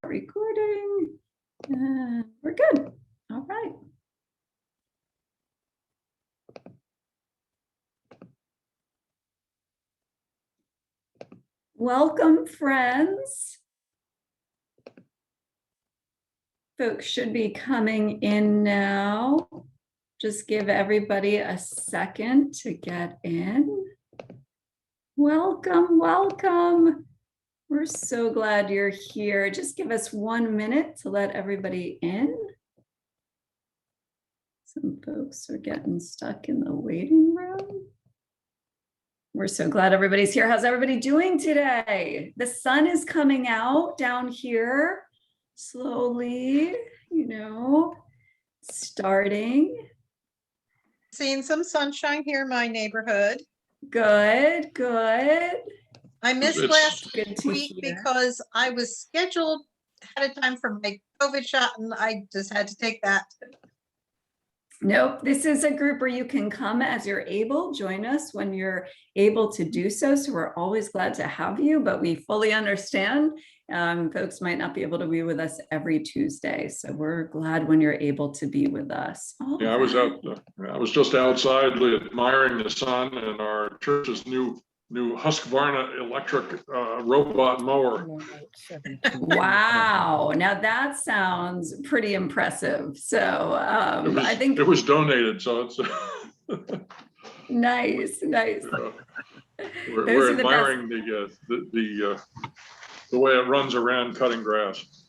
recording. And we're good. All right. Welcome, friends. Folks should be coming in now. Just give everybody a second to get in. Welcome, welcome. We're so glad you're here. Just give us 1 minute to let everybody in. Some folks are getting stuck in the waiting room. We're so glad everybody's here. How's everybody doing today? The sun is coming out down here slowly, starting. Seeing some sunshine here in my neighborhood. Good, good. I missed last week because I was scheduled ahead of time for my COVID shot and I just had to take that. Nope, this is a group where you can come as you're able, join us when you're able to do so. So we're always glad to have you, but we fully understand folks might not be able to be with us every Tuesday. So we're glad when you're able to be with us. Yeah, I was just outside admiring the sun and our church's new Husqvarna electric robot mower. Wow, now that sounds pretty impressive. So I think it was donated, so it's nice. We're admiring the way it runs around cutting grass.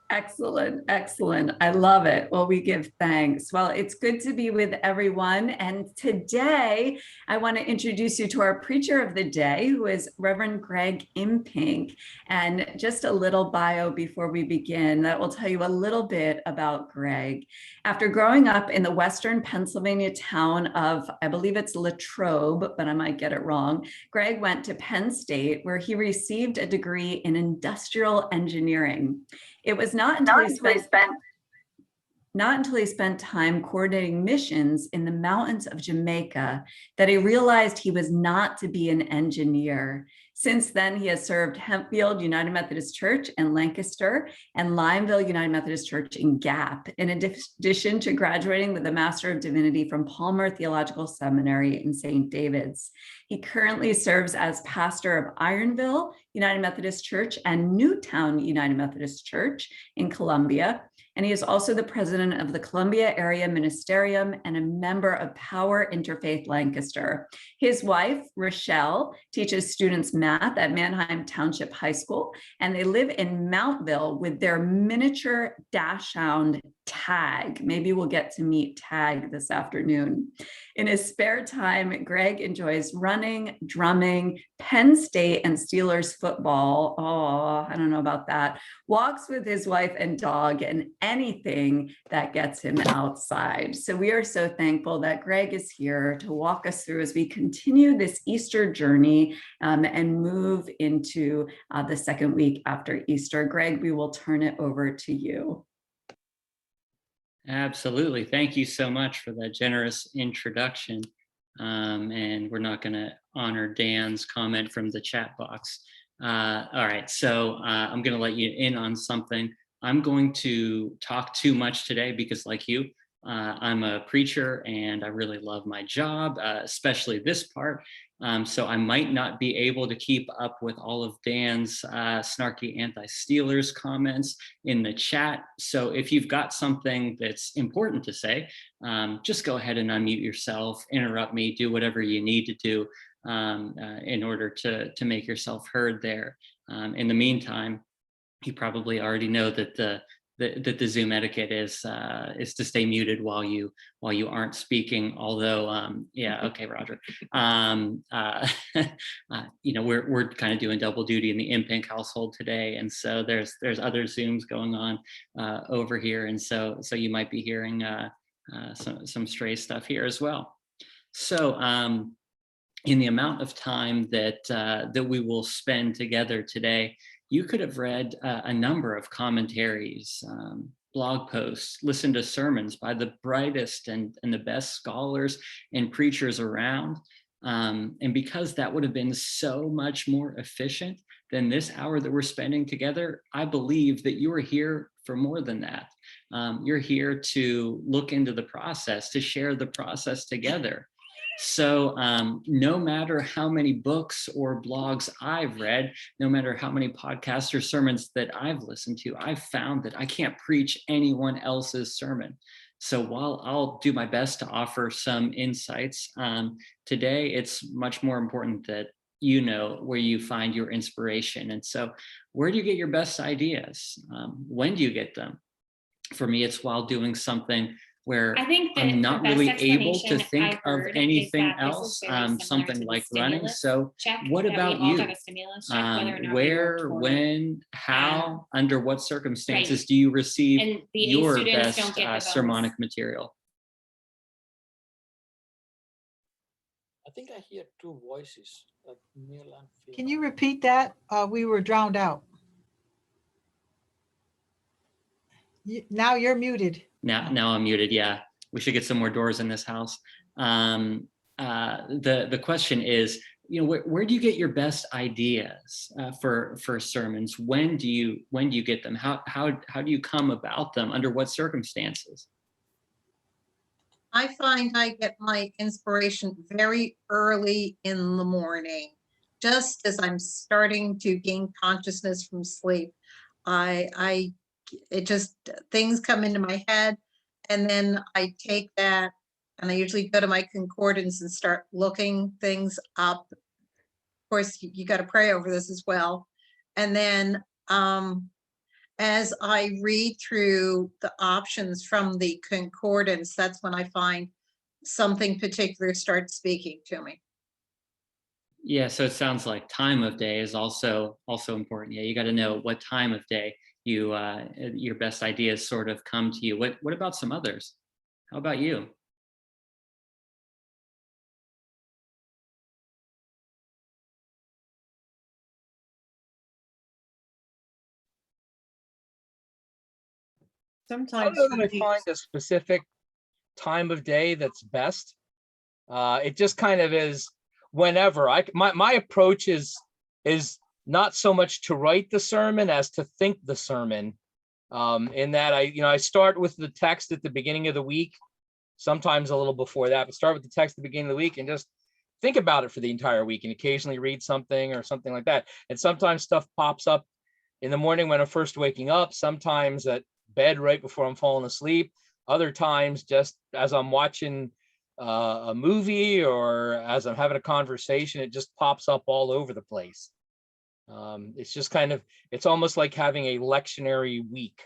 Excellent, excellent. I love it. Well, we give thanks. Well, it's good to be with everyone. And today I want to introduce you to our preacher of the day, who is Reverend Greg Impink. And just a little bio before we begin that will tell you a little bit about Greg. After growing up in the Western Pennsylvania town of, I believe it's Latrobe, but I might get it wrong, Greg went to Penn State, where he received a degree in industrial engineering. It was not until he spent time coordinating missions in the mountains of Jamaica that he realized he was not to be an engineer. Since then, he has served Hempfield United Methodist Church in Lancaster and Lineville United Methodist Church in Gap, in addition to graduating with a Master of Divinity from Palmer Theological Seminary in St. David's. He currently serves as pastor of Ironville United Methodist Church and Newtown United Methodist Church in Columbia. And he is also the president of the Columbia Area Ministerium and a member of Power Interfaith Lancaster. His wife, Rochelle, teaches students math at Manheim Township High School, and they live in Mountville with their miniature dachshund, Tag. Maybe we'll get to meet Tag this afternoon. In his spare time, Greg enjoys running, drumming, Penn State and Steelers football. Oh, I don't know about that. Walks with his wife and dog, and anything that gets him outside. So we are so thankful that Greg is here to walk us through as we continue this Easter journey and move into the second week after Easter. Greg, we will turn it over to you. Absolutely. Thank you so much for that generous introduction. And we're not going to honor Dan's comment from the chat box. All right, so I'm going to let you in on something. I'm going to talk too much today because, like you, I'm a preacher and I really love my job, especially this part. So I might not be able to keep up with all of Dan's snarky anti-Steelers comments in the chat. So if you've got something that's important to say, just go ahead and unmute yourself, interrupt me, do whatever you need to do in order to make yourself heard there. In the meantime, you probably already know that the Zoom etiquette is to stay muted while you aren't speaking. Although, yeah, okay, Roger. We're kind of doing double duty in the Impink household today, and so there's other Zooms going on over here, and so you might be hearing some stray stuff here as well. So, in the amount of time that we will spend together today, you could have read a number of commentaries, blog posts, listened to sermons by the brightest and the best scholars and preachers around. And because that would have been so much more efficient then this hour that we're spending together, I believe that you are here for more than that. You're here to look into the process, to share the process together. So no matter how many books or blogs I've read, no matter how many podcasts or sermons that I've listened to, I've found that I can't preach anyone else's sermon. So while I'll do my best to offer some insights, today it's much more important that you know where you find your inspiration. And so where do you get your best ideas? When do you get them? For me, it's while doing something where I think that I'm not the best really able to explanation think I've of heard is anything that this is else, very similar something to the like running. stimulus So check, what that we about all you? got a stimulus check, whether or not we worked Where, for it. when, how, under what circumstances Right. do you receive And the A your students best don't get the sermonic bonus. material? I think I hear two voices, like male and female. Can you repeat that? We were drowned out. Now you're muted. Now I'm muted. Yeah, we should get some more doors in this house. The question is, you know, where do you get your best ideas for sermons? When do you get them? How do you come about them? Under what circumstances? I find I get my inspiration very early in the morning, just as I'm starting to gain consciousness from sleep. It just, things come into my head, and then I take that and I usually go to my concordance and start looking things up. Of course, you got to pray over this as well. And then as I read through the options from the concordance, that's when I find something particular starts speaking to me. Yeah, so it sounds like time of day is also important. Yeah, you got to know what time of day your best ideas sort of come to you. What about some others? How about you? I Sometimes don't know for that I me, find a specific time of day that's best. It just kind of is whenever. My approach is not so much to write the sermon as to think the sermon. In that I start with the text at the beginning of the week, sometimes a little before that, but start with the text at the beginning of the week and just think about it for the entire week, and occasionally read something or something like that. And sometimes stuff pops up in the morning when I'm first waking up, sometimes at bed right before I'm falling asleep, other times just as I'm watching a movie or as I'm having a conversation, it just pops up all over the place. It's just it's almost like having a lectionary week,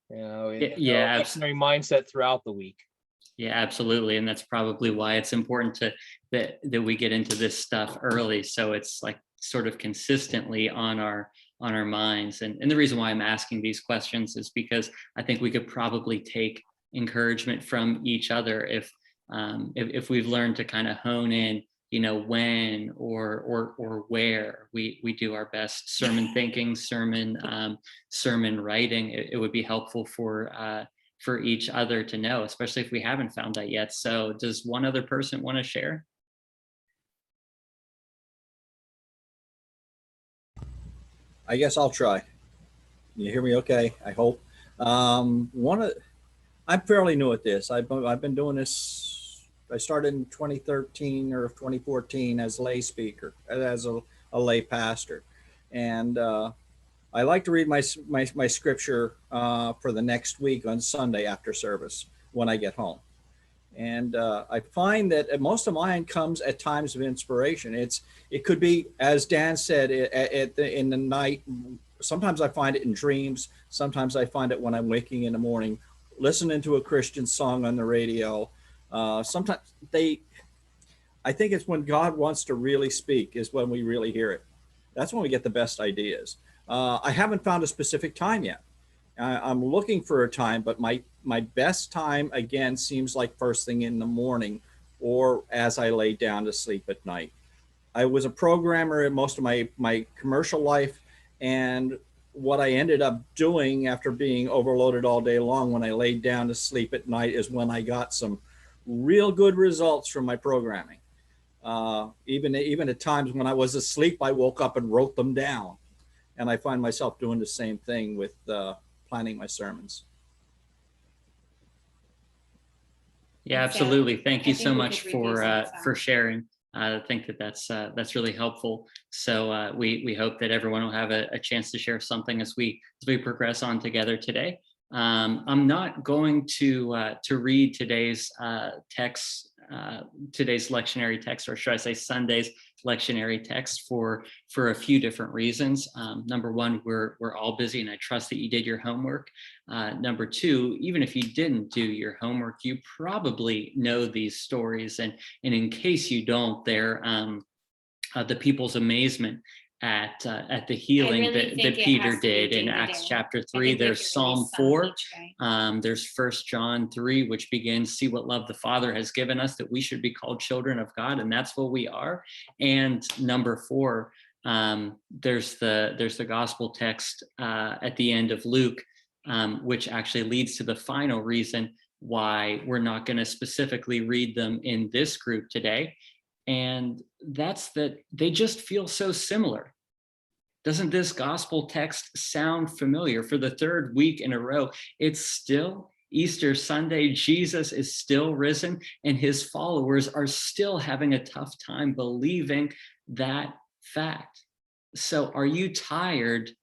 Yeah, lectionary mindset throughout the week. Yeah, absolutely. And that's probably why it's important that we get into this stuff early. So it's like sort of consistently on our minds. And the reason why I'm asking these questions is because I think we could probably take encouragement from each other if we've learned to kind of hone in, when or where we do our best sermon thinking, sermon writing. It would be helpful for each other to know, especially if we haven't found that yet. So does one other person want to share? I guess I'll try. You hear me okay? I hope. I'm fairly new at this. I've been doing this. I started in 2013 or 2014 as lay speaker, as a lay pastor. And I like to read my scripture for the next week on Sunday after service when I get home. And I find that most of mine comes at times of inspiration. It could be, as Dan said, in the night. Sometimes I find it in dreams. Sometimes I find it when I'm waking in the morning, listening to a Christian song on the radio. Sometimes I think it's when God wants to really speak is when we really hear it. That's when we get the best ideas. I haven't found a specific time yet. I'm looking for a time, but my best time, again, seems like first thing in the morning or as I lay down to sleep at night. I was a programmer in most of my commercial life, and what I ended up doing after being overloaded all day long when I laid down to sleep at night is when I got some real good results from my programming. Even at times when I was asleep, I woke up and wrote them down. And I find myself doing the same thing with planning my sermons. Yeah, And so absolutely. Thank you I so think we much could reduce it for some. sharing. I think that that's really helpful. So we hope that everyone will have a chance to share something as we progress on together today. I'm not going to read today's text, today's lectionary text, or should I say Sunday's lectionary text, for a few different reasons. Number one, we're all busy, and I trust that you did your homework. Number two, even if you didn't do your homework, you probably know these stories, and in case you don't, they're the people's amazement at the healing really that think it Peter has to be did in day to Acts day. chapter I 3. think we There's have to Psalm release some 4. each day. There's 1 John 3, which begins, "See what love the Father has given us, that we should be called children of God," and that's what we are. And number 4, there's the gospel text at the end of Luke, which actually leads to the final reason why we're not going to specifically read them in this group today. And that's that they just feel so similar. Doesn't this gospel text sound familiar? For the third week in a row, it's still Easter Sunday. Jesus is still risen, and his followers are still having a tough time believing that fact. So are you tired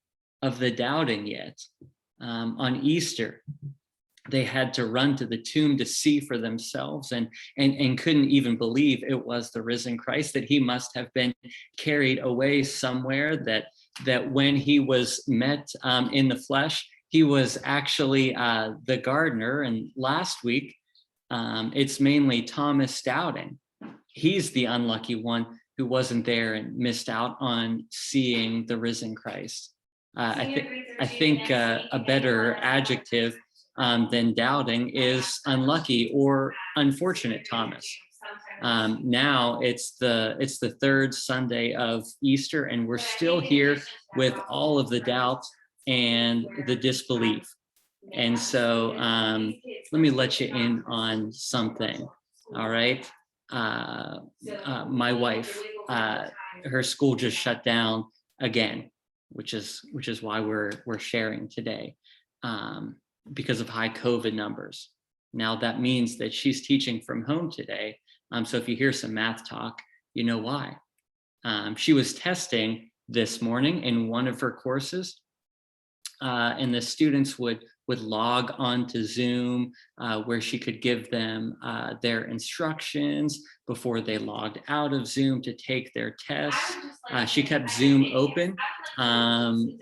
of the doubting yet? On Easter, they had to run to the tomb to see for themselves, and couldn't even believe it was the risen Christ, that he must have been carried away somewhere, that when he was met in the flesh, he was actually the gardener. And last week, it's mainly Thomas doubting. He's the unlucky one who wasn't there and missed out on seeing the risen Christ. I think a better adjective than doubting is unlucky or unfortunate Thomas. Now it's the third Sunday of Easter, and we're still here with all of the doubt and the disbelief. And so let me let you in on something. All right. My wife, her school just shut down again, which is why we're sharing today, because of high COVID numbers. Now that means that she's teaching from home today. So if you hear some math talk, you know why. She was testing this morning in one of her courses, and the students would log on to Zoom, where she could give them their instructions before they logged out of Zoom to take their tests. She kept Zoom open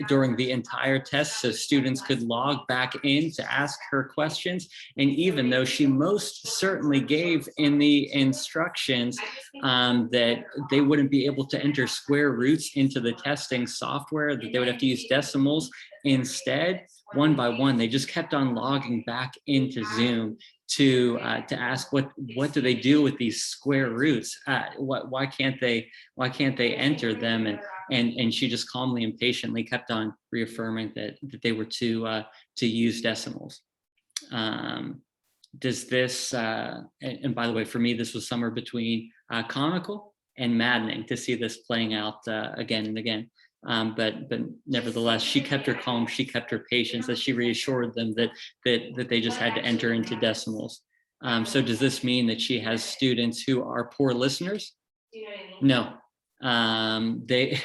during the entire test, so students could log back in to ask her questions. And even though she most certainly gave in the instructions that they wouldn't be able to enter square roots into the testing software, that they would have to use decimals instead, one by one, they just kept on logging back into Zoom to ask what do they do with these square roots? Why can't they enter them? And she just calmly and patiently kept on reaffirming that they were to use decimals. Does this and by the way, for me, this was somewhere between comical and maddening to see this playing out again and again. But nevertheless, she kept her calm, she kept her patience, as she reassured them that they just had to enter into decimals. So does this mean that she has students who are poor listeners? No. They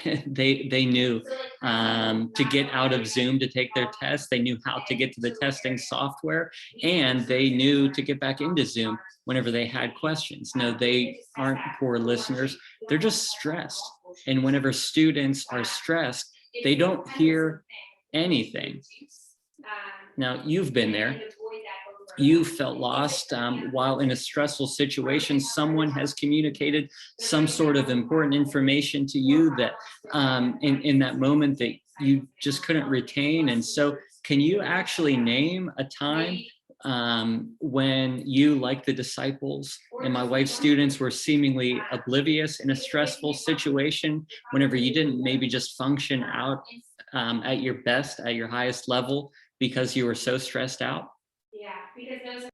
knew to get out of Zoom to take their test. They knew how to get to the testing software, and they knew to get back into Zoom whenever they had questions. No, they aren't poor listeners. They're just stressed. And whenever students are stressed, they don't hear anything. Now, you've been there. You felt lost while in a stressful situation. Someone has communicated some sort of important information to you that in that moment that you just couldn't retain. And so can you actually name a time when you, like the disciples and my wife's students, were seemingly oblivious in a stressful situation, whenever you didn't maybe just function out at your best, at your highest level, because you were so stressed out? Yeah, because those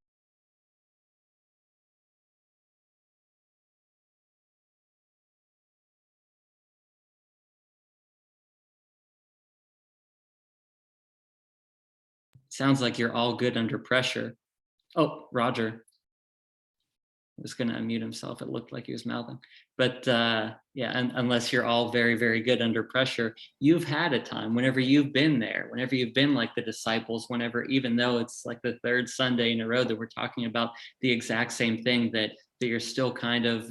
sounds like you're all good under pressure. Oh, Roger was going to unmute himself. It looked like he was mouthing, but yeah, unless you're all very, very good under pressure, you've had a time whenever you've been there, whenever you've been like the disciples, whenever, even though it's like the third Sunday in a row that we're talking about the exact same thing, that you're still kind of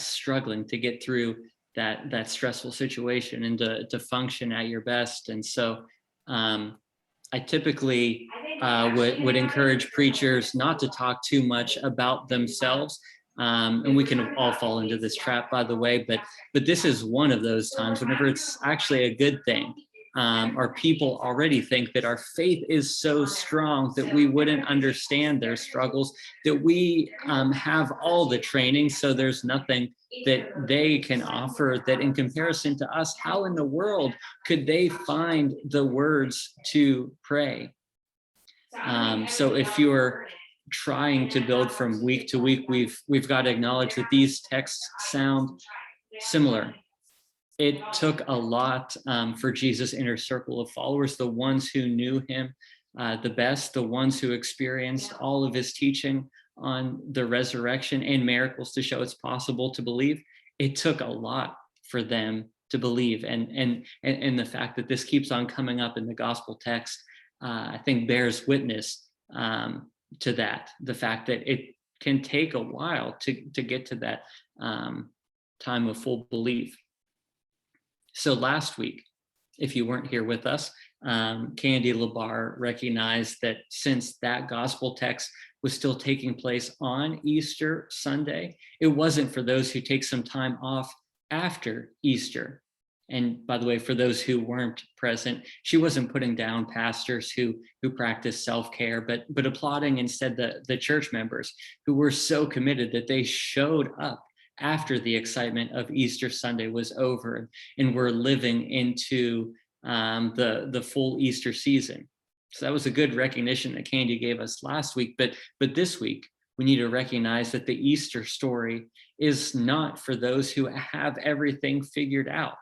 struggling to get through that stressful situation and to function at your best. And so I typically would encourage preachers not to talk too much about themselves. And we can all fall into this trap, by the way, but this is one of those times whenever it's actually a good thing. Our people already think that our faith is so strong that we wouldn't understand their struggles, that we have all the training, so there's nothing that they can offer that in comparison to us, how in the world could they find the words to pray? So if you're trying to build from week to week, we've got to acknowledge that these texts sound similar. It took a lot for Jesus' inner circle of followers, the ones who knew him the best, the ones who experienced all of his teaching on the resurrection and miracles to show it's possible to believe. It took a lot for them to believe. And the fact that this keeps on coming up in the gospel text, I think bears witness to that, the fact that it can take a while to get to that time of full belief. So last week, if you weren't here with us, Candy Labar recognized that since that gospel text was still taking place on Easter Sunday, it wasn't for those who take some time off after Easter. And by the way, for those who weren't present, she wasn't putting down pastors who practice self-care, but applauding instead the church members who were so committed that they showed up after the excitement of Easter Sunday was over and we're living into the full Easter season. So that was a good recognition that Candy gave us last week. But this week, we need to recognize that the Easter story is not for those who have everything figured out.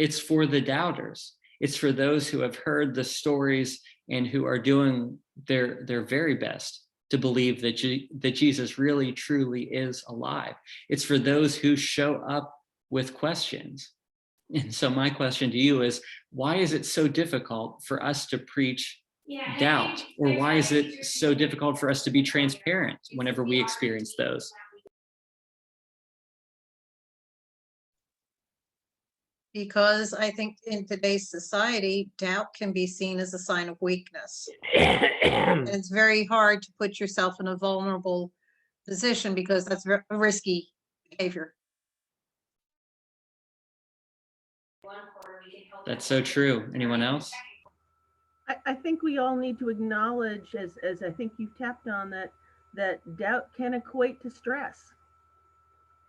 It's for the doubters. It's for those who have heard the stories and who are doing their very best to believe that Jesus really, truly is alive. It's for those who show up with questions. And so my question to you is, why is it so difficult for us to preach doubt? Or why is it so difficult for us to be transparent whenever we experience those? Because I think in today's society, doubt can be seen as a sign of weakness. And it's very hard to put yourself in a vulnerable position because that's a risky behavior. That's so true. Anyone else? I think we all need to acknowledge, as I think you've tapped on, that doubt can equate to stress.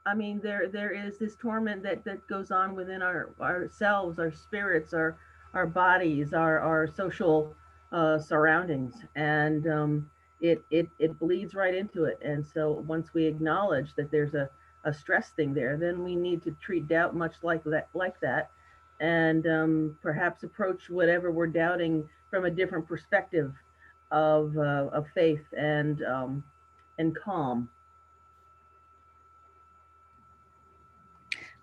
I mean, there is this torment that goes on within ourselves, our spirits, our bodies, our social surroundings, and it bleeds right into it. And so once we acknowledge that there's a stress thing there, then we need to treat doubt much like that, and perhaps approach whatever we're doubting from a different perspective of faith and calm.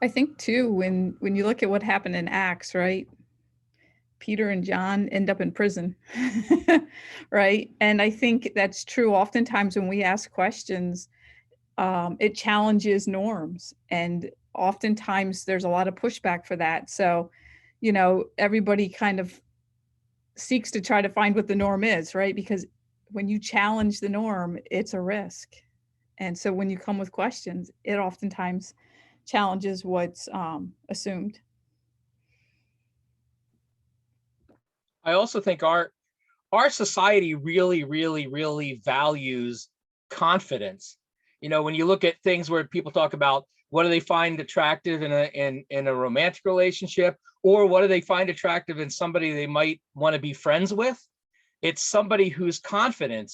I think too, when you look at what happened in Acts, right? Peter and John end up in prison, right? And I think that's true. Oftentimes when we ask questions, it challenges norms, and oftentimes there's a lot of pushback for that. So, everybody kind of seeks to try to find what the norm is, right? Because when you challenge the norm, it's a risk. And so when you come with questions, it oftentimes challenges what's assumed. I also think our society really, really, really values confidence. When you look at things where people talk about what do they find attractive in a romantic relationship, or what do they find attractive in somebody they might want to be friends with, it's somebody who's confident.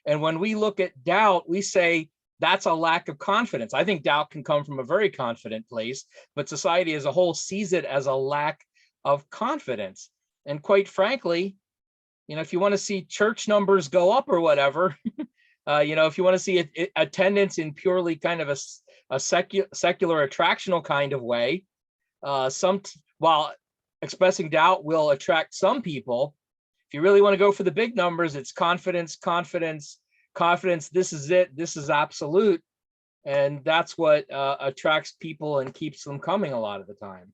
And when we look at doubt, we say that's a lack of confidence. I think doubt can come from a very confident place, but society as a whole sees it as a lack of confidence. And quite frankly, if you want to see church numbers go up or whatever, if you want to see attendance in purely kind of a secular attractional kind of way, while expressing doubt will attract some people. If you really want to go for the big numbers, it's confidence, confidence, confidence. This is it. This is absolute. And that's what attracts people and keeps them coming a lot of the time.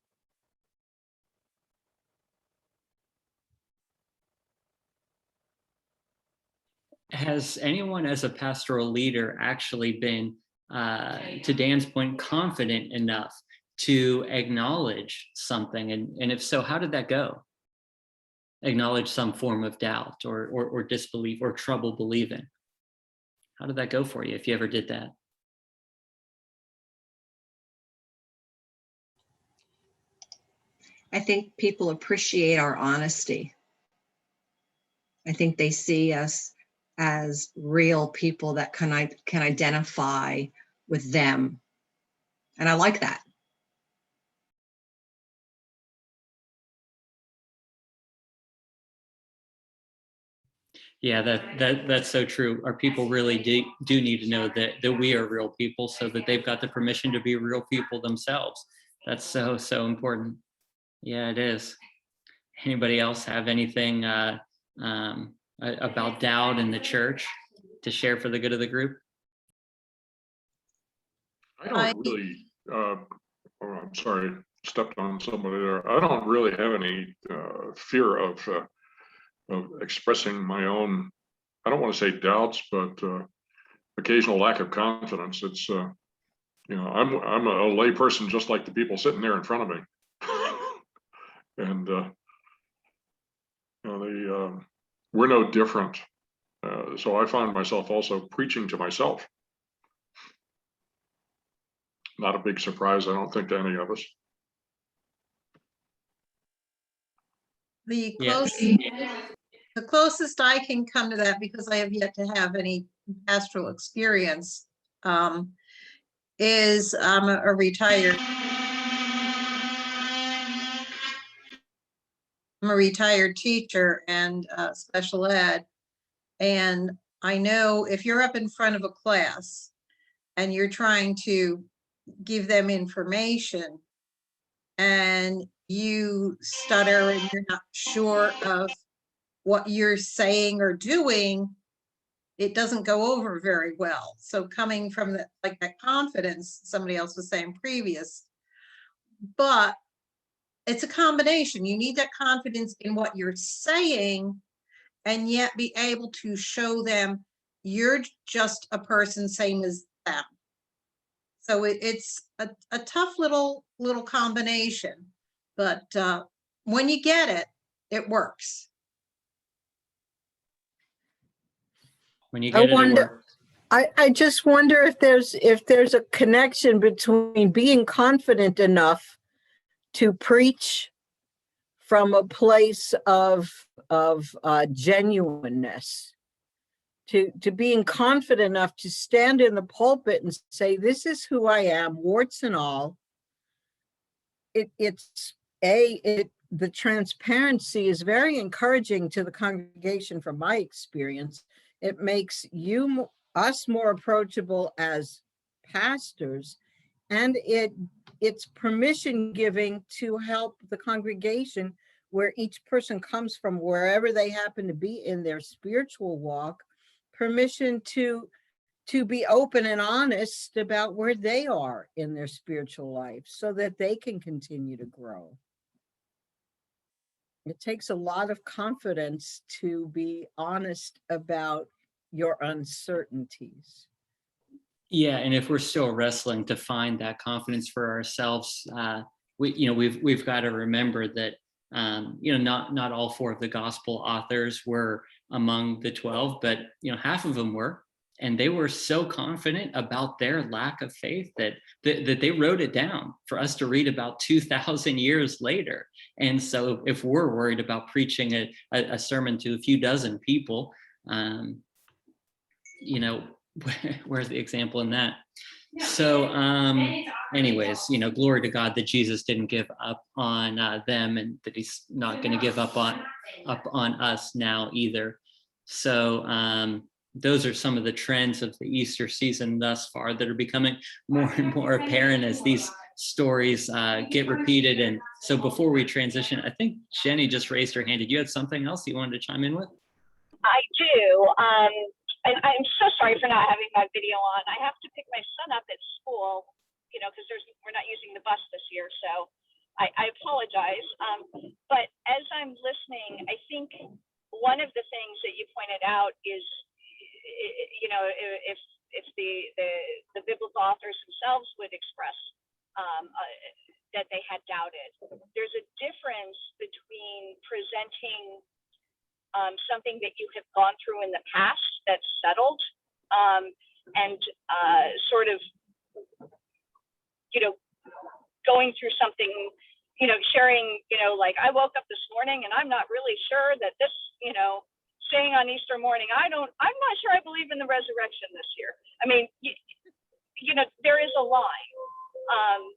Has anyone as a pastoral leader actually been, to Dan's point, confident enough to acknowledge something? And if so, how did that go? Acknowledge some form of doubt or disbelief or trouble believing. How did that go for you if you ever did that? I think people appreciate our honesty. I think they see us as real people that can identify with them. And I like that. Yeah, that's so true. Our people really do need to know that we are real people, so that they've got the permission to be real people themselves. That's so important. Yeah, it is. Anybody else have anything about doubt in the church to share for the good of the group? I don't really, I'm sorry, stepped on somebody there. I don't really have any fear of expressing my own, I don't want to say doubts, but occasional lack of confidence. It's, I'm a lay person just like the people sitting there in front of me. And, we're no different. So I find myself also preaching to myself. Not a big surprise, I don't think, to any of us. The Yeah. closest I can come to that, because I have yet to have any pastoral experience, is I'm a retired. I'm a retired teacher and special ed. And I know if you're up in front of a class and you're trying to give them information and you stutter and you're not sure of what you're saying or doing, it doesn't go over very well. So coming from that, like that confidence, somebody else was saying previous, but it's a combination. You need that confidence in what you're saying and yet be able to show them you're just a person same as them. So it's a tough little combination, but when you get it, it works. When you get it, work. I just wonder if there's a connection between being confident enough to preach from a place of genuineness, to being confident enough to stand in the pulpit and say, this is who I am, warts and all. The transparency is very encouraging to the congregation from my experience. It makes us more approachable as pastors, and it's permission giving to help the congregation, where each person comes from, wherever they happen to be in their spiritual walk, permission to be open and honest about where they are in their spiritual life so that they can continue to grow. It takes a lot of confidence to be honest about your uncertainties. Yeah, and if we're still wrestling to find that confidence for ourselves, we've got to remember that not all 4 of the gospel authors were among the 12, but half of them were, and they were so confident about their lack of faith that they wrote it down for us to read about 2,000 years later. And so if we're worried about preaching a sermon to a few dozen people, where's the example in that? So, anyways, glory to God that Jesus didn't give up on them, and that he's not going to give up on us now either. So, those are some of the trends of the Easter season thus far that are becoming more and more apparent as these stories get repeated. And so before we transition, I think Jenny just raised her hand. Did you have something else you wanted to chime in with? I do. And I'm so sorry for not having my video on. I have to pick my son up at school, because we're not using the bus this year. So I apologize. But as I'm listening, I think one of the things that you pointed out is, if the biblical authors themselves would express that they had doubted, there's a difference between presenting something that you have gone through in the past that's settled, and sort of, going through something, sharing, like, I woke up this morning and I'm not really sure that this, saying on Easter morning, I'm not sure I believe in the resurrection this year. I mean, there is a line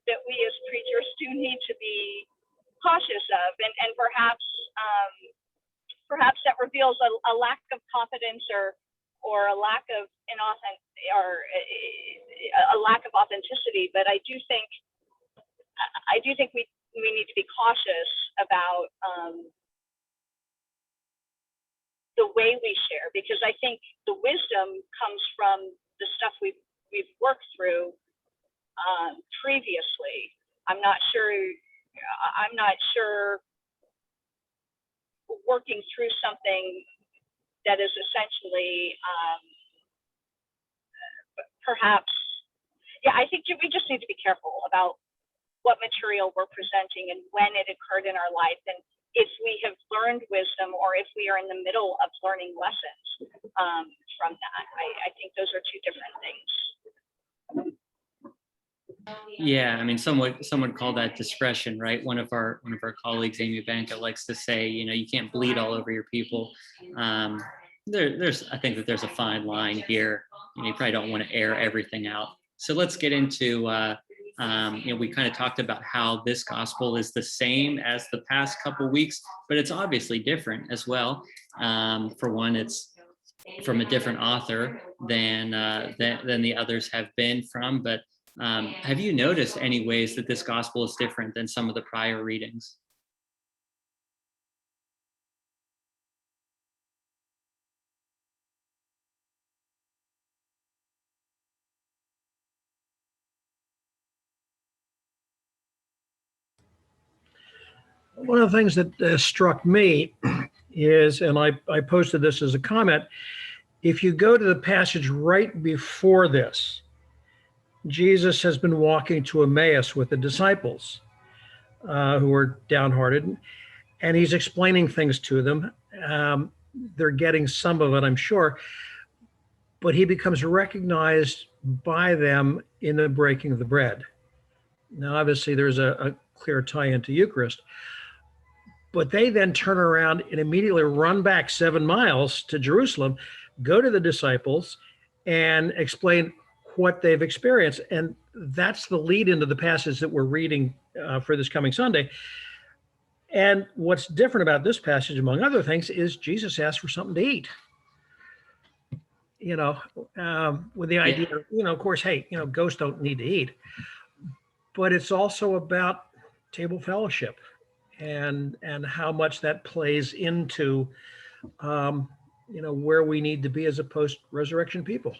that we as preachers do need to be cautious of, and perhaps that reveals a lack of confidence or a lack of a lack of authenticity. But I do think we need to be cautious about the way we share, because I think the wisdom comes from the stuff we've worked through previously. I'm not sure working through something that is essentially perhaps, I think we just need to be careful about what material we're presenting and when it occurred in our life, and if we have learned wisdom or if we are in the middle of learning lessons from that. I think those are two different things. Yeah, I mean, some would call that discretion, right? One of our colleagues, Amy Banka, likes to say, you can't bleed all over your people. I think that there's a fine line here. You probably don't want to air everything out. So let's get into, we kind of talked about how this gospel is the same as the past couple weeks, but it's obviously different as well. For one, it's from a different author than the others have been from. But have you noticed any ways that this gospel is different than some of the prior readings? One of the things that struck me is, and I posted this as a comment, if you go to the passage right before this, Jesus has been walking to Emmaus with the disciples who are downhearted, and he's explaining things to them. They're getting some of it, I'm sure, but he becomes recognized by them in the breaking of the bread. Now, obviously, there's a clear tie into Eucharist, but they then turn around and immediately run back 7 miles to Jerusalem, go to the disciples, and explain what they've experienced. And that's the lead into the passage that we're reading for this coming Sunday. And what's different about this passage, among other things, is Jesus asked for something to eat. With the idea, of course, hey, ghosts don't need to eat. But it's also about table fellowship and how much that plays into, where we need to be as a post-resurrection people.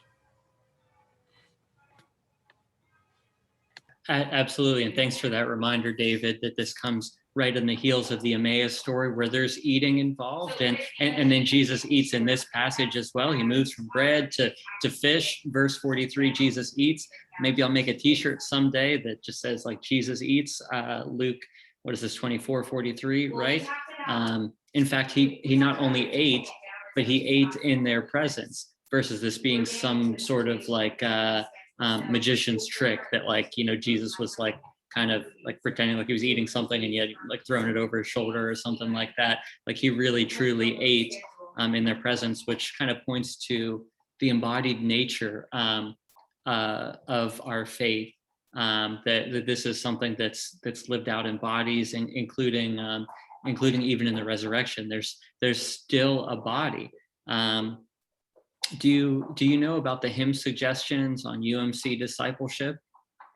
Absolutely. And thanks for that reminder, David, that this comes right on the heels of the Emmaus story where there's eating involved. And then Jesus eats in this passage as well. He moves from bread to fish. Verse 43, Jesus eats. Maybe I'll make a t-shirt someday that just says like Jesus eats. Luke, what is this, 24:43, right? In fact, he not only ate, but he ate in their presence versus this being some sort of like magician's trick that Jesus was kind of pretending like he was eating something and he had thrown it over his shoulder or something like that. He really truly ate in their presence, which kind of points to the embodied nature of our faith. That this is something that's lived out in bodies, and including even in the resurrection. There's still a body. Do you know about the hymn suggestions on UMC discipleship?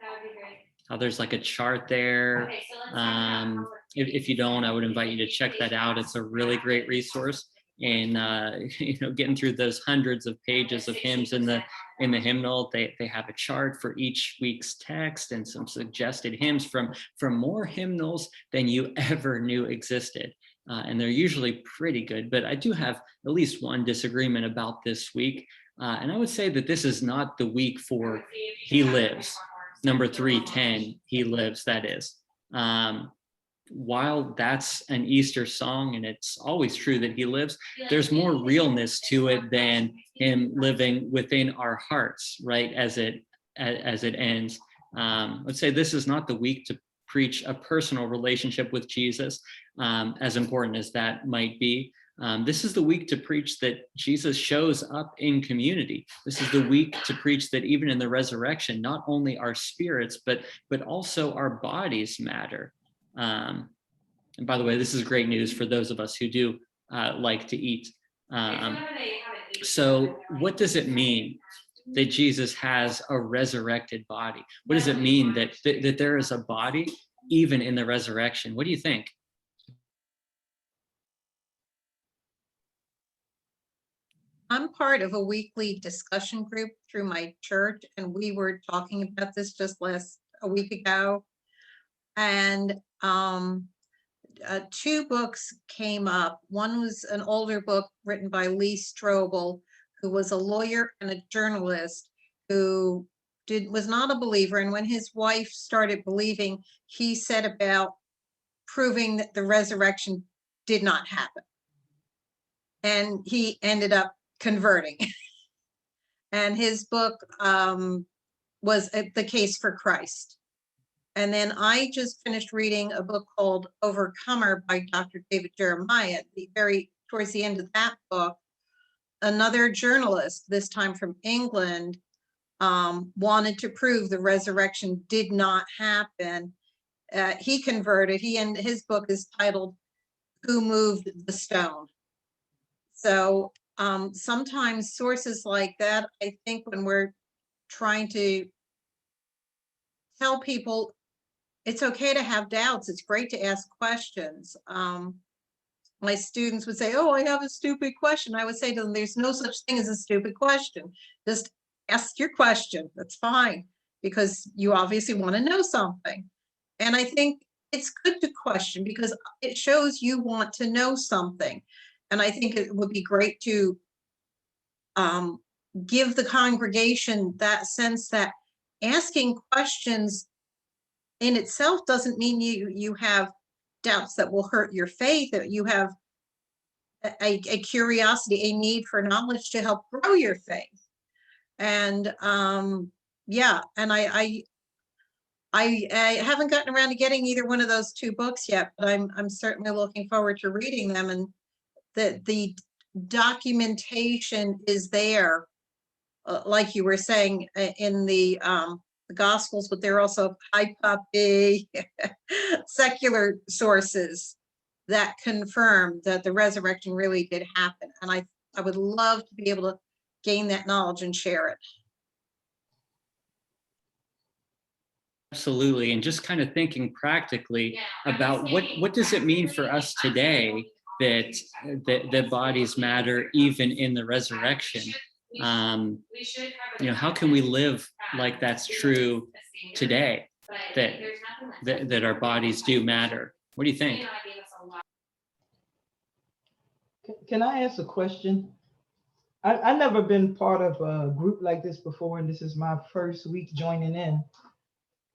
That would be great. How there's like a chart there. Okay, so let's talk about If you don't, I would invite you to check that out. It's a really great resource. And getting through those hundreds of pages of hymns in the hymnal, they have a chart for each week's text and some suggested hymns from more hymnals than you ever knew existed. And they're usually pretty good, but I do have at least one disagreement about this week. And I would say that this is not the week for He Lives. Number 310, He Lives, that is. While that's an Easter song, and it's always true that He lives, there's more realness to it than Him living within our hearts, right, as it ends. Let's say this is not the week to preach a personal relationship with Jesus, as important as that might be. This is the week to preach that Jesus shows up in community. This is the week to preach that even in the resurrection, not only our spirits, but also our bodies matter. And by the way, this is great news for those of us who do like to eat. So what does it mean that Jesus has a resurrected body? What does it mean that there is a body even in the resurrection? What do you think? I'm part of a weekly discussion group through my church, and we were talking about this just a week ago. And two books came up. One was an older book written by Lee Strobel, who was a lawyer and a journalist who was not a believer. And when his wife started believing, he set about proving that the resurrection did not happen. And he ended up converting. And his book was The Case for Christ. And then I just finished reading a book called Overcomer by Dr. David Jeremiah. Towards the end of that book, another journalist, this time from England, wanted to prove the resurrection did not happen. He converted. His book is titled Who Moved the Stone? So sometimes sources like that, I think when we're trying to tell people it's okay to have doubts, it's great to ask questions. My students would say, oh, I have a stupid question. I would say to them, there's no such thing as a stupid question. Just ask your question. That's fine, because you obviously want to know something. And I think it's good to question because it shows you want to know something. And I think it would be great to give the congregation that sense that asking questions in itself doesn't mean you have doubts that will hurt your faith, that you have a curiosity, a need for knowledge to help grow your faith. And yeah, and I haven't gotten around to getting either one of those two books yet, but I'm certainly looking forward to reading them. And the documentation is there, like you were saying, in the Gospels, but there are also high puppy secular sources that confirm that the resurrection really did happen. And I would love to be able to gain that knowledge and share it. Absolutely. And just kind of thinking practically about what does it mean for us today that bodies matter even in the resurrection? How can we live like that's true today, that our bodies do matter? What do you think? Can I ask a question? I've never been part of a group like this before, and this is my first week joining in.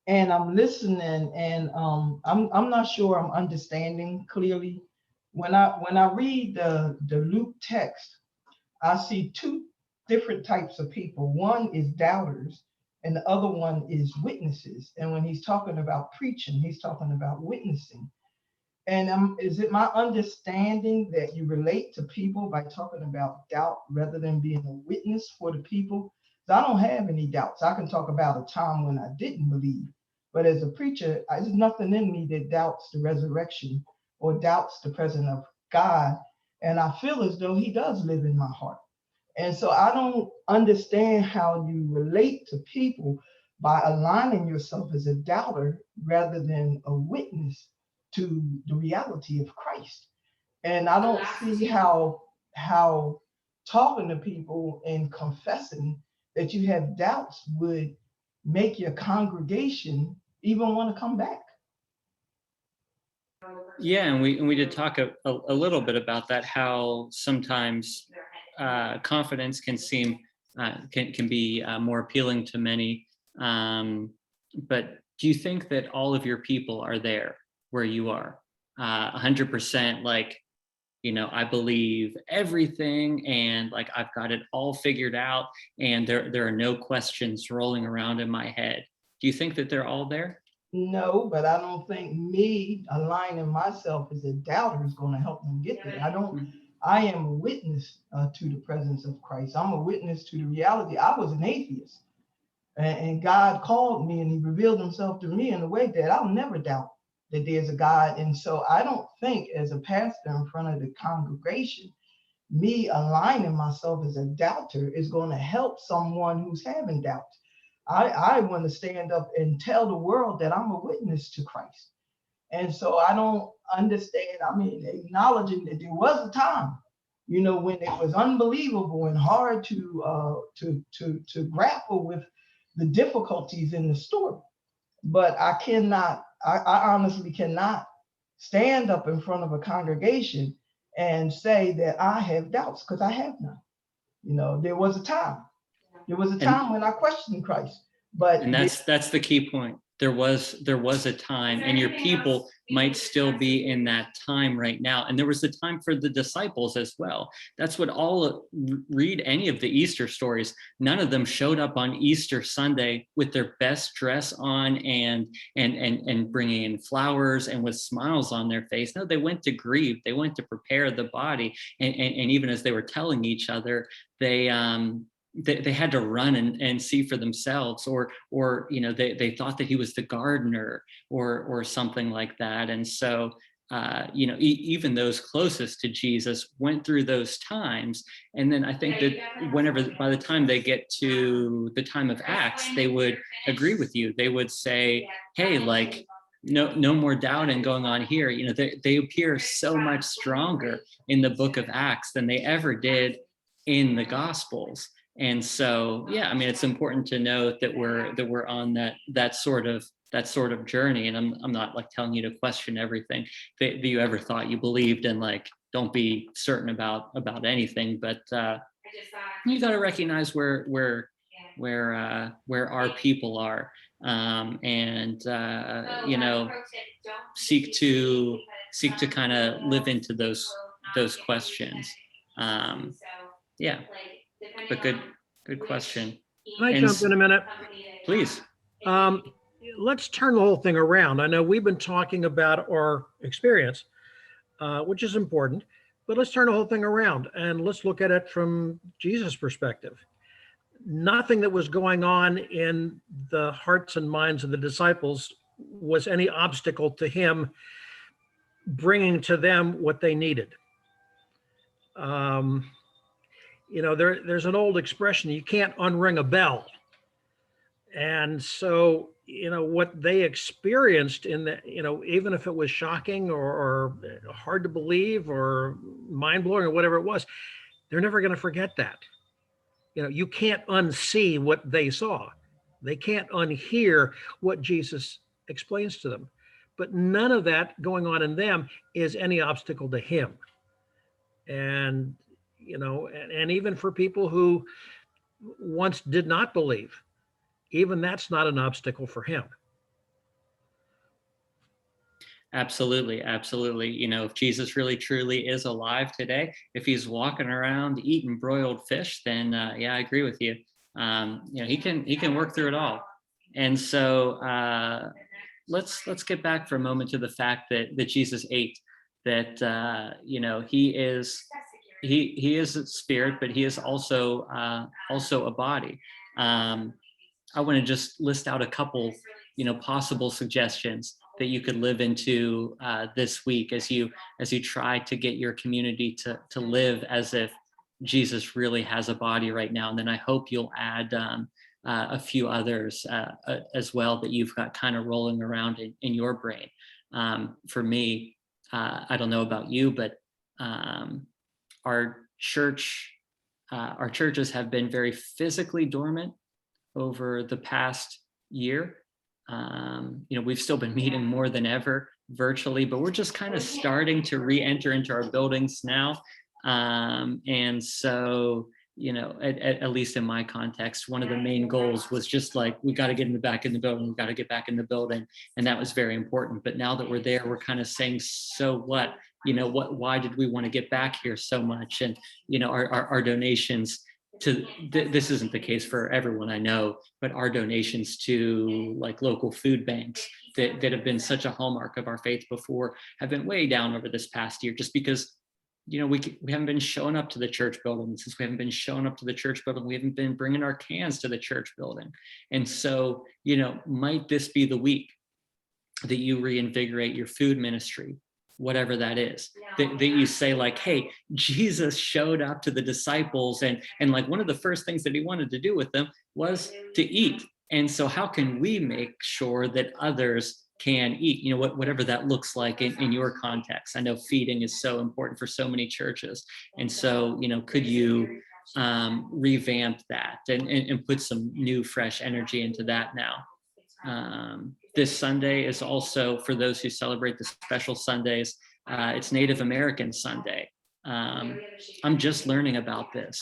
And I'm listening, and I'm not sure I'm understanding clearly. When I read the Luke text, I see two different types of people. One is doubters, and the other one is witnesses. And when he's talking about preaching, he's talking about witnessing. And is it my understanding that you relate to people by talking about doubt rather than being a witness for the people? So I don't have any doubts. I can talk about a time when I didn't believe, but as a preacher, there's nothing in me that doubts the resurrection or doubts the presence of God. And I feel as though he does live in my heart. And so I don't understand how you relate to people by aligning yourself as a doubter rather than a witness to the reality of Christ. And I don't see how talking to people and confessing that you have doubts would make your congregation even want to come back. Yeah, and we did talk a little bit about that, how sometimes confidence can seem can be more appealing to many. But do you think that all of your people are there where you are, 100%? Like, I believe everything, and like I've got it all figured out, and there are no questions rolling around in my head. Do you think that they're all there? No, but I don't think me aligning myself as a doubter is going to help them get there. I am a witness to the presence of Christ. I'm a witness to the reality. I was an atheist, and God called me and he revealed himself to me in a way that I'll never doubt that there's a God. And so I don't think as a pastor in front of the congregation, me aligning myself as a doubter is going to help someone who's having doubts. I want to stand up and tell the world that I'm a witness to Christ. And so I don't understand, acknowledging that there was a time, when it was unbelievable and hard to grapple with the difficulties in the story. But I honestly cannot stand up in front of a congregation and say that I have doubts, because I have none. There was a time. There was a time when I questioned Christ, and that's the key point. There was a time, and your people might still be in that time right now. And there was a time for the disciples as well. That's what read any of the Easter stories. None of them showed up on Easter Sunday with their best dress on and bringing in flowers and with smiles on their face. No, they went to grieve. They went to prepare the body. And even as they were telling each other, they had to run and see for themselves, or they thought that he was the gardener or something like that. And so even those closest to Jesus went through those times. And then I think that by the time they get to the time of Acts, they would agree with you. They would say, hey, like, no more doubting going on here. They appear so much stronger in the book of Acts than they ever did in the Gospels. And so, yeah, it's important to note that we're on that sort of journey. And I'm not like telling you to question everything that you ever thought you believed, and like don't be certain about anything. But you got to recognize where our people are, and seek to kind of live into those questions. Yeah. But good question. Can I jump in a minute? Please. Let's turn the whole thing around. I know we've been talking about our experience, which is important, but let's turn the whole thing around and let's look at it from Jesus' perspective. Nothing that was going on in the hearts and minds of the disciples was any obstacle to him bringing to them what they needed. There's an old expression, you can't unring a bell. And so, what they experienced even if it was shocking or hard to believe or mind blowing or whatever it was, they're never going to forget that. You can't unsee what they saw. They can't unhear what Jesus explains to them. But none of that going on in them is any obstacle to him. And even for people who once did not believe, even that's not an obstacle for him. Absolutely. If Jesus really truly is alive today, if he's walking around eating broiled fish, then I agree with you. He can work through it all. And so let's get back for a moment to the fact that Jesus ate. That he is a spirit, but he is also a body. I want to just list out a couple, possible suggestions that you could live into this week as you try to get your community to live as if Jesus really has a body right now. And then I hope you'll add a few others as well that you've got kind of rolling around in your brain. For me, I don't know about you, but our churches have been very physically dormant over the past year. We've still been meeting more than ever virtually, but we're just kind of starting to re-enter into our buildings now. And so, at least in my context, one of the main goals was just like, we got to get back in the building. We got to get back in the building. And that was very important. But now that we're there, we're kind of saying, so what? Why did we want to get back here so much? And, our donations to, this isn't the case for everyone I know, but our donations to like local food banks that have been such a hallmark of our faith before have been way down over this past year, just because we haven't been showing up to the church building. Since we haven't been showing up to the church building, we haven't been bringing our cans to the church building. And so, might this be the week that you reinvigorate your food ministry, whatever that is, that you say like, hey, Jesus showed up to the disciples and like one of the first things that he wanted to do with them was to eat. And so how can we make sure that others can eat, whatever that looks like in your context? I know feeding is so important for so many churches. And so, could you revamp that and put some new, fresh energy into that now? This Sunday is also, for those who celebrate the special Sundays, it's Native American Sunday. I'm just learning about this.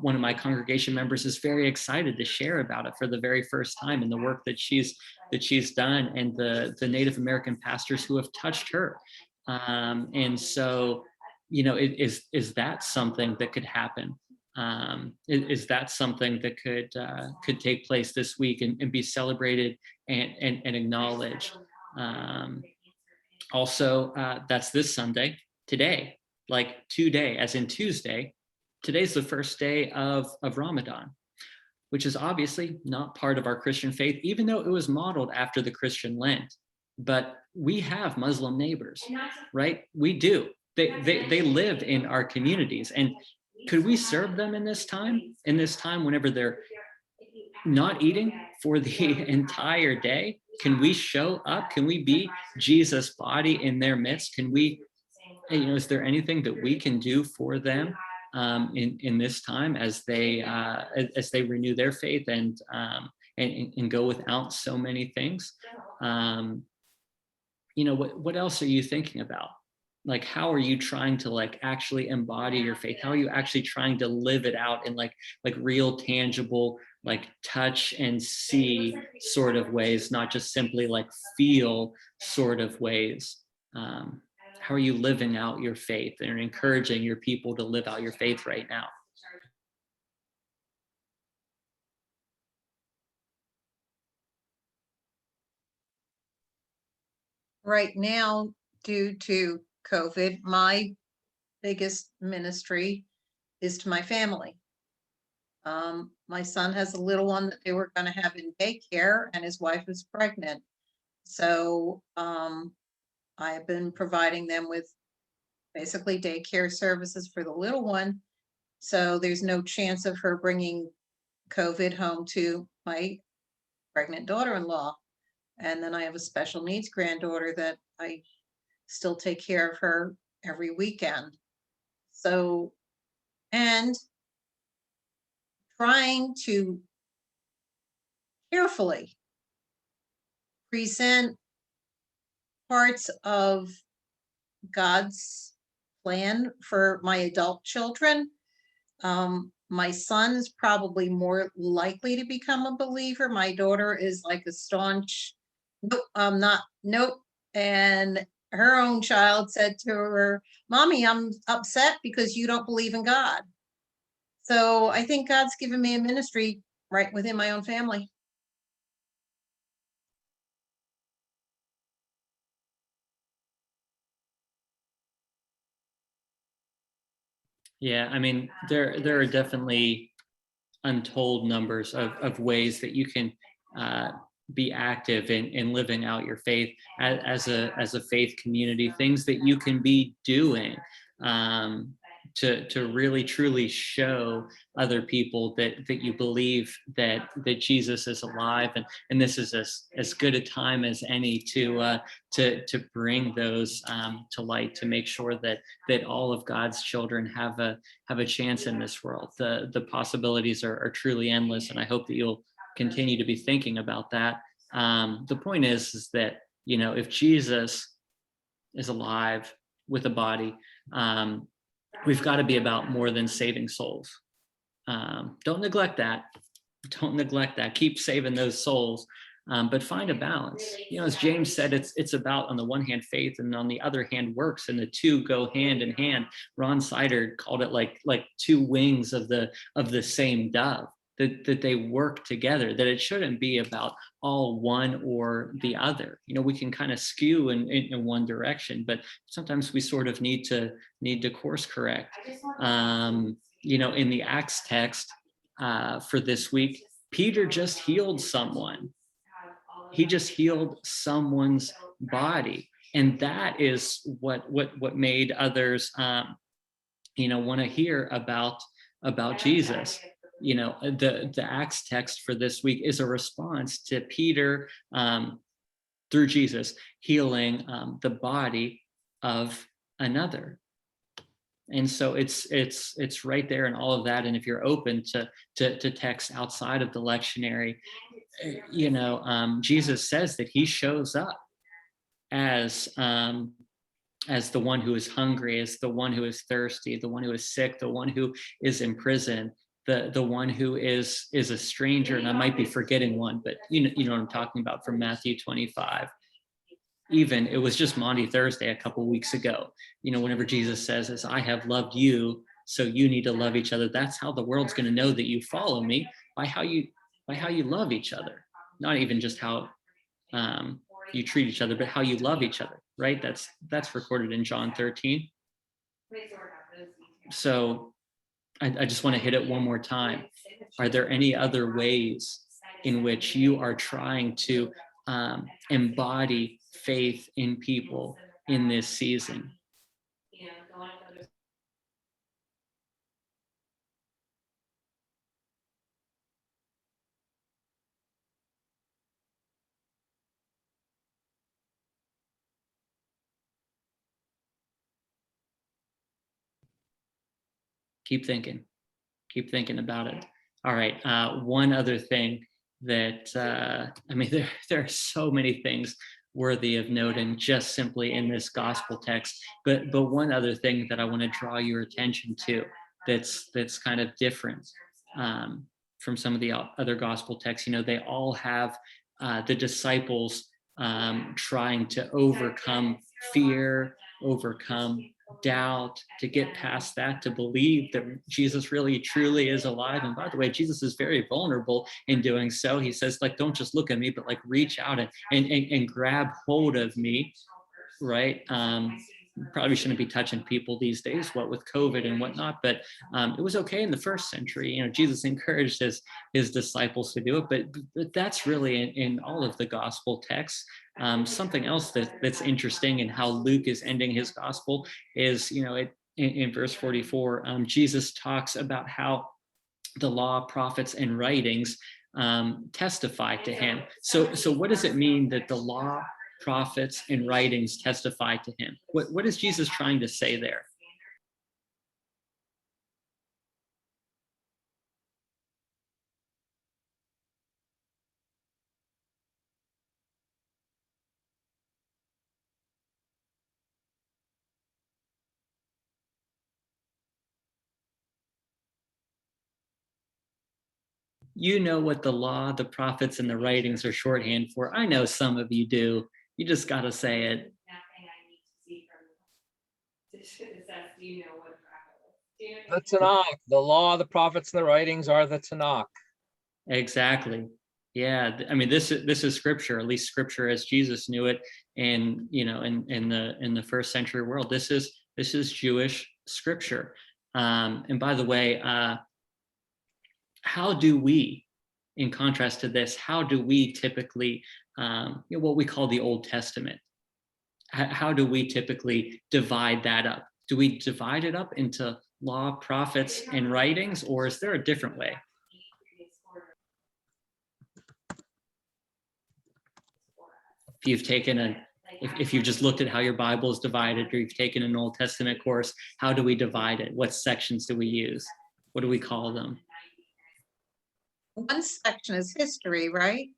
One of my congregation members is very excited to share about it for the very first time, and the work that she's done, and the Native American pastors who have touched her. And so, is that something that could happen? Is that something that could take place this week and be celebrated and acknowledged? Also, that's this Sunday, today, like today, as in Tuesday. Today's the first day of Ramadan, which is obviously not part of our Christian faith, even though it was modeled after the Christian Lent. But we have Muslim neighbors, right? We do. They live in our communities. And could we serve them in this time whenever they're not eating for the entire day? Can we show up? Can we be Jesus' body in their midst? Can we, is there anything that we can do for them in this time as they renew their faith and go without so many things? What else are you thinking about? Like, how are you trying to like actually embody your faith? How are you actually trying to live it out in like real, tangible, like touch and see sort of ways, not just simply like feel sort of ways? How are you living out your faith and encouraging your people to live out your faith right now? Right now, due to COVID, my biggest ministry is to my family. My son has a little one that they were going to have in daycare, and his wife is pregnant. So I have been providing them with basically daycare services for the little one. So there's no chance of her bringing COVID home to my pregnant daughter-in-law. And then I have a special needs granddaughter that I still take care of her every weekend. So, and trying to carefully present parts of God's plan for my adult children. My son's probably more likely to become a believer. My daughter is like a staunch, nope, I'm not, nope. And her own child said to her, Mommy, I'm upset because you don't believe in God. So I think God's given me a ministry right within my own family. Yeah, I mean, there are definitely untold numbers of ways that you can be active in living out your faith as a faith community, things that you can be doing to really truly show other people that you believe that Jesus is alive, and this is as good a time as any to bring those to light, to make sure that all of God's children have a chance in this world. The possibilities are truly endless, and I hope that you'll continue to be thinking about that. The point is that, you know, if Jesus is alive with a body, we've got to be about more than saving souls. Don't neglect that. Don't neglect that. Keep saving those souls, but find a balance. You know, as James said, it's about, on the one hand, faith, and on the other hand, works, and the two go hand in hand. Ron Sider called it like two wings of the same dove. That they work together, that it shouldn't be about all one or the other. You know, we can kind of skew in one direction, but sometimes we sort of need to course correct. You know, in the Acts text for this week, Peter just healed someone. He just healed someone's body. And that is what made others, you know, want to hear about Jesus. You know, the Acts text for this week is a response to Peter, through Jesus, healing the body of another. And so it's right there in all of that. And if you're open to text outside of the lectionary, you know, Jesus says that he shows up as the one who is hungry, as the one who is thirsty, the one who is sick, the one who is in prison, the one who is a stranger. And I might be forgetting one, but you know what I'm talking about from Matthew 25. Even it was just Maundy Thursday a couple weeks ago. You know, whenever Jesus says, "As I have loved you, so you need to love each other." That's how the world's going to know that you follow me, by how you love each other. Not even just how you treat each other, but how you love each other. Right? That's recorded in John 13. So I just want to hit it one more time. Are there any other ways in which you are trying to embody faith in people in this season? Keep thinking about it. All right. One other thing that, I mean, there are so many things worthy of noting just simply in this gospel text, but one other thing that I want to draw your attention to that's kind of different from some of the other gospel texts. You know, they all have the disciples trying to overcome fear, overcome doubt, to get past that, to believe that Jesus really truly is alive. And by the way, Jesus is very vulnerable in doing so. He says, like, don't just look at me, but like reach out and grab hold of me, right? Probably shouldn't be touching people these days, what with COVID and whatnot, but it was okay in the first century. You know, Jesus encouraged his disciples to do it, but that's really in all of the gospel texts. Something else that's interesting in how Luke is ending his gospel is, you know, in verse 44, Jesus talks about how the law, prophets, and writings testify to him. So what does it mean that the law, prophets, and writings testify to him? What is Jesus trying to say there? You know what the law, the prophets, and the writings are shorthand for. I know some of you do. You just got to say it. The Tanakh, the law, the prophets, and the writings are the Tanakh. Exactly. Yeah. I mean, this is scripture, at least scripture as Jesus knew it. And, you know, in the first century world, this is Jewish scripture. And by the way, how do we, in contrast to this, how do we typically, what we call the Old Testament, how do we typically divide that up? Do we divide it up into law, prophets, and writings, or is there a different way? If you've taken if you've just looked at how your Bible is divided, or you've taken an Old Testament course, how do we divide it? What sections do we use? What do we call them? One section is history, right?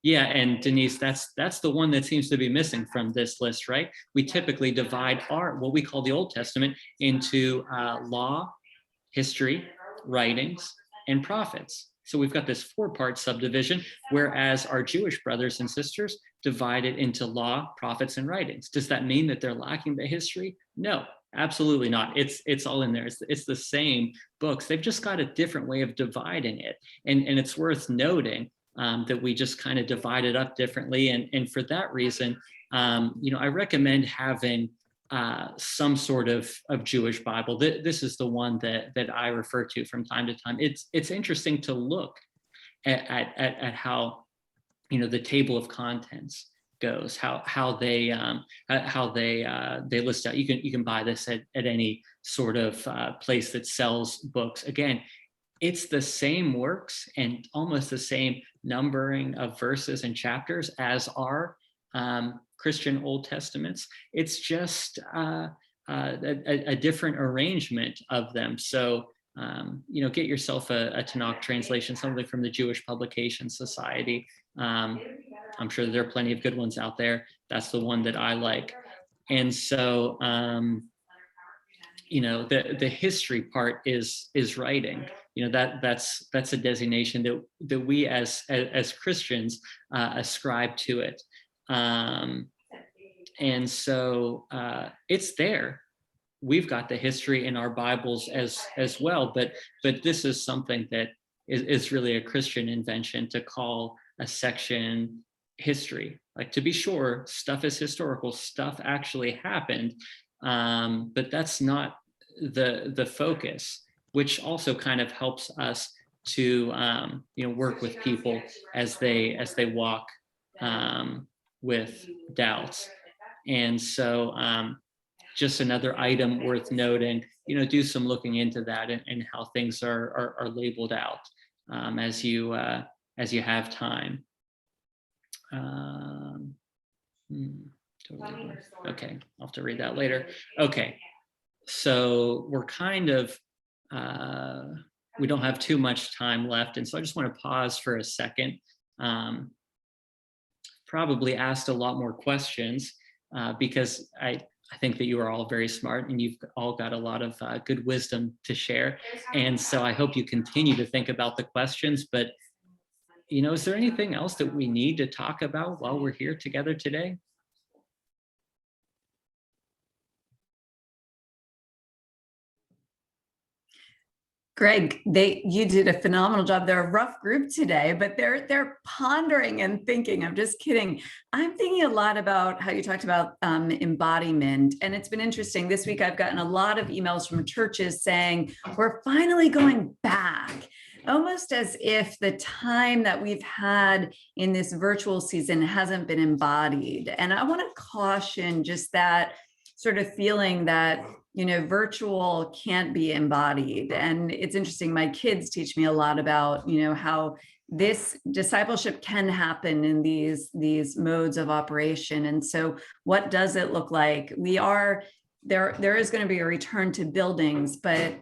Yeah, and Denise, that's the one that seems to be missing from this list, right? We typically divide what we call the Old Testament into law, history, writings, and prophets. So we've got this 4-part subdivision, whereas our Jewish brothers and sisters divide it into law, prophets, and writings. Does that mean that they're lacking the history? No, absolutely not. It's all in there. It's the same books. They've just got a different way of dividing it. And it's worth noting that we just kind of divide it up differently. And for that reason, I recommend having some sort of Jewish Bible. This is the one that I refer to from time to time. It's interesting to look at how, the table of contents goes, how they list out. You can buy this at any sort of place that sells books. Again, it's the same works and almost the same numbering of verses and chapters as our Christian Old Testaments. It's just a different arrangement of them. So, get yourself a Tanakh translation, something from the Jewish Publication Society. I'm sure there are plenty of good ones out there. That's the one that I like. And so, the history part is writing. That's a designation that we as Christians ascribe to it. And so it's there. We've got the history in our Bibles as well, but this is something that is really a Christian invention, to call a section history. Like, to be sure, stuff is historical, stuff actually happened, but that's not the focus, which also kind of helps us to work with people as they walk with doubts. And so just another item worth noting, do some looking into that and how things are labeled out as you have time. Okay, I'll have to read that later. Okay, so we're kind of, we don't have too much time left. And so I just want to pause for a second. Probably asked a lot more questions because I think that you are all very smart and you've all got a lot of good wisdom to share. And so I hope you continue to think about the questions, but is there anything else that we need to talk about while we're here together today? Greg, you did a phenomenal job. They're a rough group today, but they're pondering and thinking. I'm just kidding. I'm thinking a lot about how you talked about embodiment, and it's been interesting. This week, I've gotten a lot of emails from churches saying we're finally going back, almost as if the time that we've had in this virtual season hasn't been embodied. And I want to caution just that sort of feeling that virtual can't be embodied. And it's interesting, my kids teach me a lot about, how this discipleship can happen in these modes of operation. And so what does it look like? There is going to be a return to buildings, but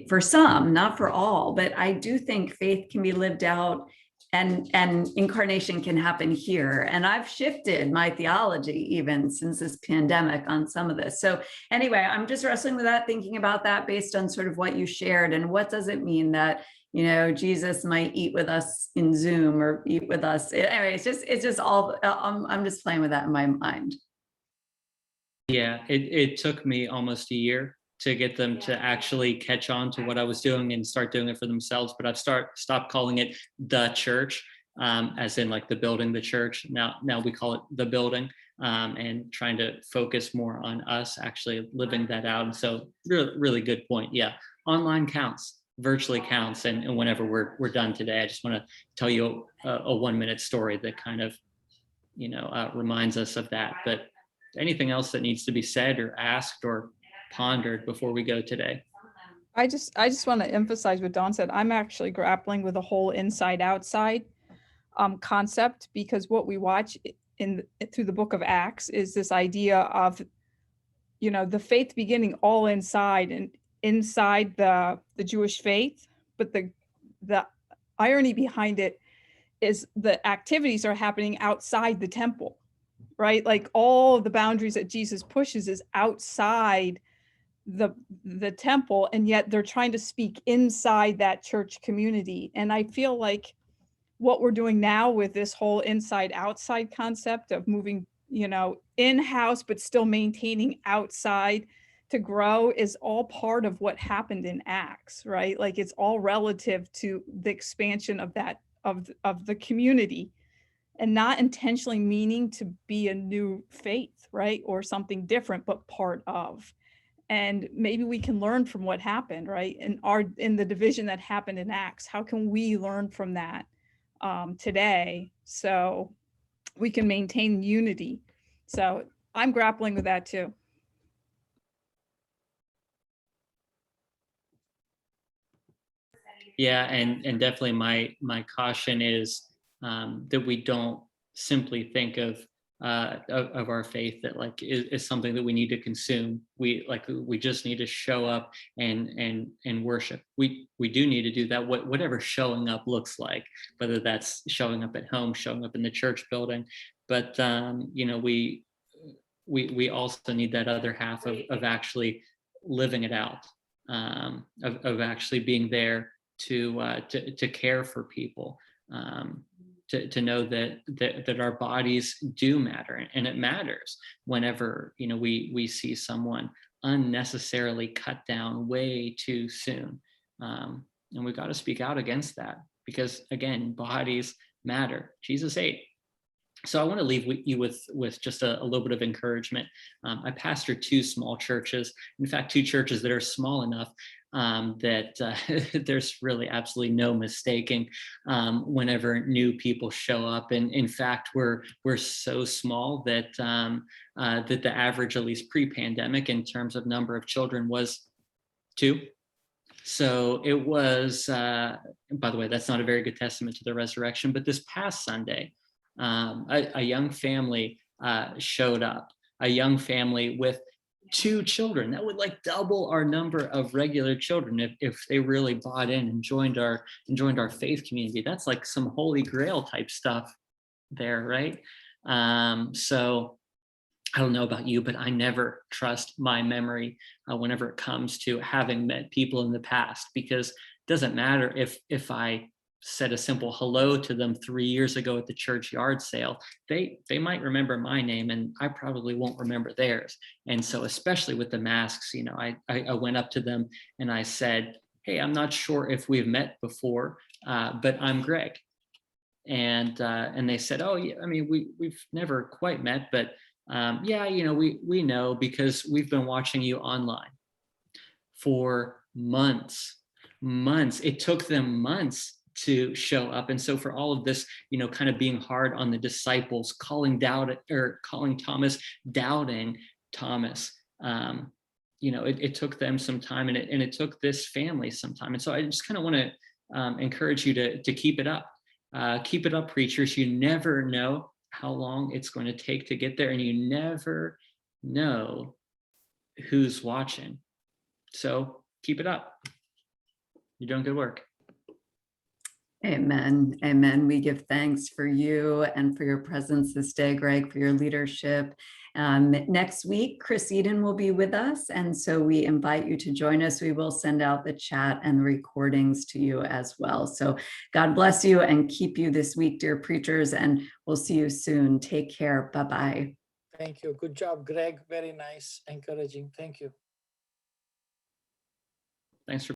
for some, not for all, but I do think faith can be lived out and incarnation can happen here. And I've shifted my theology even since this pandemic on some of this. So anyway, I'm just wrestling with that, thinking about that based on sort of what you shared, and what does it mean that, Jesus might eat with us in Zoom or eat with us. Anyway, it's just all, I'm just playing with that in my mind. Yeah, it took me almost a year to get them to actually catch on to what I was doing and start doing it for themselves. But I've stopped calling it the church, as in like the building, the church. Now we call it the building, and trying to focus more on us actually living that out. And so really, really good point. Yeah, online counts. virtually counts. And whenever we're done today, I just want to tell you a 1-minute story that kind of, reminds us of that. But anything else that needs to be said or asked or pondered before we go today? I just want to emphasize what Dawn said. I'm actually grappling with the whole inside outside concept, because what we watch through the book of Acts is this idea of, the faith beginning all inside and inside the Jewish faith. But the irony behind it is the activities are happening outside the temple, right? Like all of the boundaries that Jesus pushes is outside the temple, and yet they're trying to speak inside that church community. And I feel like what we're doing now with this whole inside outside concept of moving, in-house, but still maintaining outside to grow is all part of what happened in Acts, right? Like it's all relative to the expansion of that, of the community, and not intentionally meaning to be a new faith, right? Or something different, but part of. And maybe we can learn from what happened, right? In the division that happened in Acts. How can we learn from that today so we can maintain unity? So I'm grappling with that too. Yeah, and definitely my caution is that we don't simply think of our faith that like is something that we need to consume. We just need to show up and worship. We do need to do that. Whatever showing up looks like, whether that's showing up at home, showing up in the church building, but we also need that other half of actually living it out, of actually being there to care for people, to know that our bodies do matter, and it matters whenever we see someone unnecessarily cut down way too soon, and we've got to speak out against that, because again, bodies matter. Jesus ate. So I want to leave you with just a little bit of encouragement. I pastor 2 small churches, in fact 2 churches that are small enough that there's really absolutely no mistaking whenever new people show up. And in fact, we're so small that that the average, at least pre-pandemic, in terms of number of children, was 2. So it was, by the way, that's not a very good testament to the resurrection, but this past Sunday, a young family showed up, a young family with 2 children. That would like double our number of regular children if they really bought in and joined our faith community. That's like some holy grail type stuff there, right? So I don't know about you, but I never trust my memory whenever it comes to having met people in the past, because it doesn't matter if I said a simple hello to them 3 years ago at the church yard sale. They might remember my name, and I probably won't remember theirs. And so, especially with the masks, I went up to them and I said, "Hey, I'm not sure if we've met before, but I'm Greg." And they said, "Oh, yeah, I mean, we've never quite met, but yeah, we know because we've been watching you online for months. It took them months to show up. And so for all of this, kind of being hard on the disciples, calling Thomas doubting Thomas, it took them some time, and it took this family some time. And so I just kind of want to encourage you to keep it up. Keep it up, preachers. You never know how long it's going to take to get there, and you never know who's watching. So keep it up. You're doing good work. Amen. Amen. We give thanks for you and for your presence this day, Greg, for your leadership. Next week, Chris Eden will be with us. And so we invite you to join us. We will send out the chat and recordings to you as well. So God bless you and keep you this week, dear preachers, and we'll see you soon. Take care. Bye-bye. Thank you. Good job, Greg. Very nice, encouraging. Thank you. Thanks for